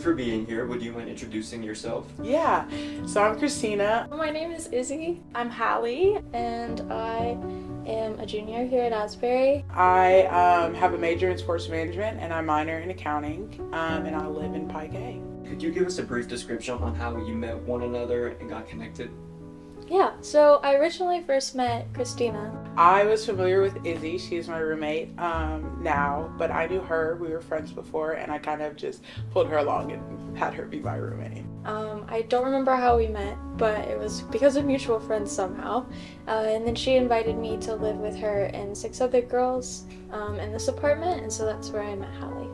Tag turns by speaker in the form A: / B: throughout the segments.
A: for being here. Would you mind introducing yourself?
B: Yeah, so I'm Christina.
C: My name is Izzy. I'm Hallie, and I am a junior here at Asbury.
B: I have a major in sports management and I minor in accounting, and I live in Pike-A.
A: Could you give us a brief description on how you met one another and got connected?
C: Yeah, so I originally first met Christina.
B: I was familiar with Izzy. She's my roommate now, but I knew her. We were friends before, and I kind of just pulled her along and had her be my roommate.
C: I don't remember how we met, but it was because of mutual friends somehow. And then she invited me to live with her and 6 other girls in this apartment, and so that's where I met Hallie.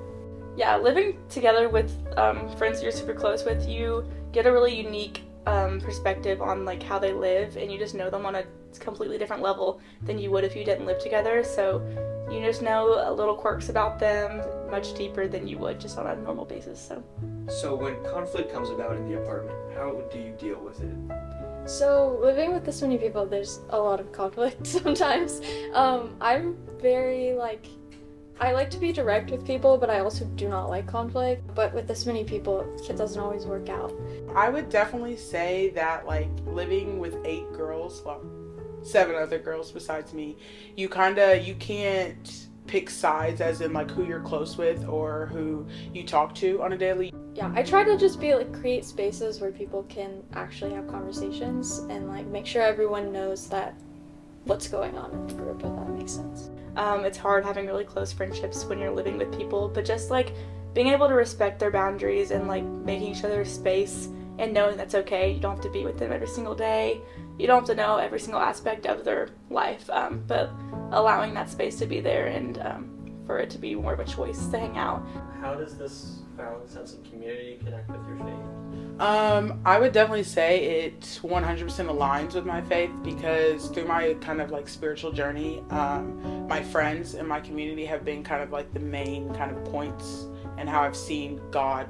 D: Yeah, living together with friends you're super close with, you get a really unique perspective on like how they live, and you just know them on a completely different level than you would if you didn't live together. So you just know little quirks about them much deeper than you would just on a normal basis.
A: So when conflict comes about in the apartment, how do you deal with it?
C: So living with this many people, there's a lot of conflict sometimes. I'm very I like to be direct with people, but I also do not like conflict. But with this many people, it doesn't always work out.
B: I would definitely say that living with 8 girls, well, 7 other girls besides me, you can't pick sides as in who you're close with or who you talk to on a daily.
C: Yeah, I try to just create spaces where people can actually have conversations and make sure everyone knows that what's going on in the group, if that makes sense.
D: It's hard having really close friendships when you're living with people, but just being able to respect their boundaries and making each other space and knowing that's okay. You don't have to be with them every single day. You don't have to know every single aspect of their life, but allowing that space to be there and for it to be more of a choice to hang out.
E: How does this found sense of community connect with your faith?
B: I would definitely say it 100% aligns with my faith, because through my kind of spiritual journey, my friends and my community have been kind of the main kind of points and how I've seen God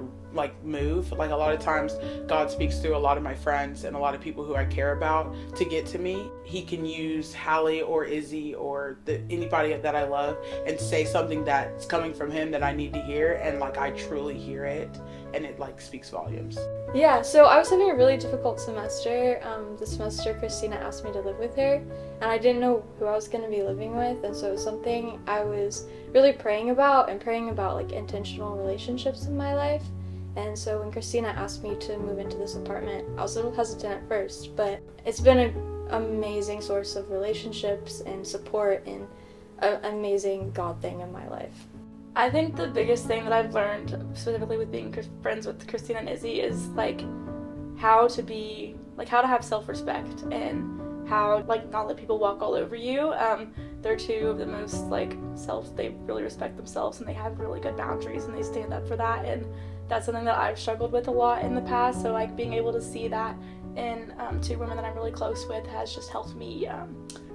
B: move. A lot of times God speaks through a lot of my friends and a lot of people who I care about to get to me. He can use Hallie or Izzy or anybody that I love and say something that's coming from him that I need to hear, and I truly hear it, and it speaks volumes.
C: Yeah, so I was having a really difficult semester. This semester Christina asked me to live with her, and I didn't know who I was going to be living with, and so it was something I was really praying about intentional relationships in my life. And so when Christina asked me to move into this apartment, I was a little hesitant at first, but it's been an amazing source of relationships and support and an amazing God thing in my life.
D: I think the biggest thing that I've learned, specifically with being friends with Christina and Izzy, is how to have self-respect and how not let people walk all over you. They're 2 of the most they really respect themselves, and they have really good boundaries, and they stand up for that, and that's something that I've struggled with a lot in the past. So being able to see that in 2 women that I'm really close with has just helped me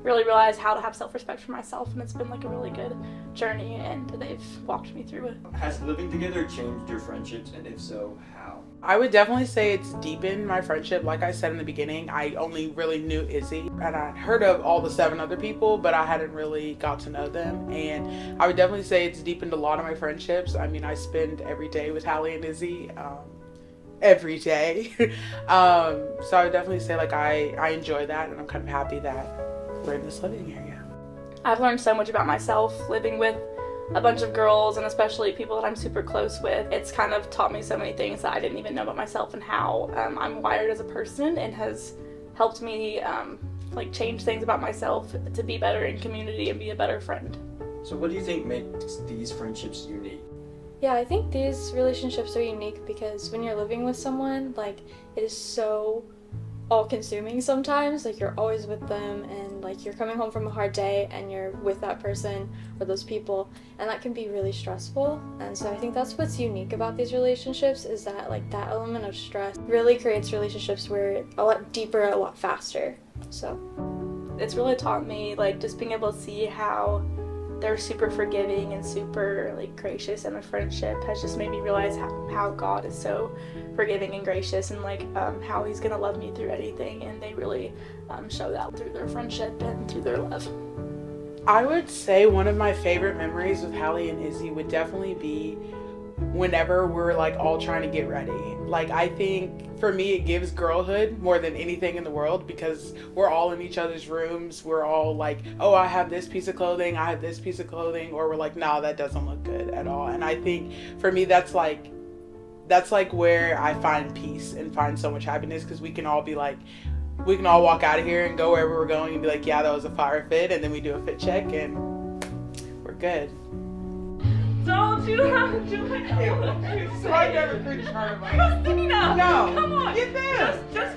D: really realize how to have self-respect for myself, and it's been a really good journey, and they've walked me through it.
A: Has living together changed your friendships, and if so, how?
B: I would definitely say it's deepened my friendship. Like I said in the beginning, I only really knew Izzy, and I'd heard of all the 7 other people, but I hadn't really got to know them. And I would definitely say it's deepened a lot of my friendships. I mean, I spend every day with Hallie and Izzy, every day. So I would definitely say I enjoy that, and I'm kind of happy that we're in this living area.
D: I've learned so much about myself living with a bunch of girls, and especially people that I'm super close with. It's kind of taught me so many things that I didn't even know about myself, and how I'm wired as a person, and has helped me change things about myself to be better in community and be a better friend.
A: So what do you think makes these friendships unique?
C: Yeah, I think these relationships are unique because when you're living with someone, it is so all-consuming sometimes. You're always with them, and you're coming home from a hard day and you're with that person or those people, and that can be really stressful. And so I think that's what's unique about these relationships, is that that element of stress really creates relationships where a lot deeper, a lot faster. So
D: it's really taught me just being able to see how they're super forgiving and super gracious, and a friendship has just made me realize how God is so forgiving and gracious, and how he's gonna love me through anything, and they really show that through their friendship and through their love.
B: I would say one of my favorite memories with Hallie and Izzy would definitely be whenever we're like all trying to get ready. Like, I think for me it gives girlhood more than anything in the world, because we're all in each other's rooms. We're all like, oh, I have this piece of clothing, I have this piece of clothing, or we're like, nah, that doesn't look good at all. And I think for me that's like where I find peace and find so much happiness, because we can all be like, we can all walk out of here and go wherever we're going and be like, yeah, that was a fire fit, and then we do a fit check and we're good.
F: Don't you have to do it?
B: So I never preach hard about it.
F: Christina!
B: No,
F: Come on!
B: get there!
F: Just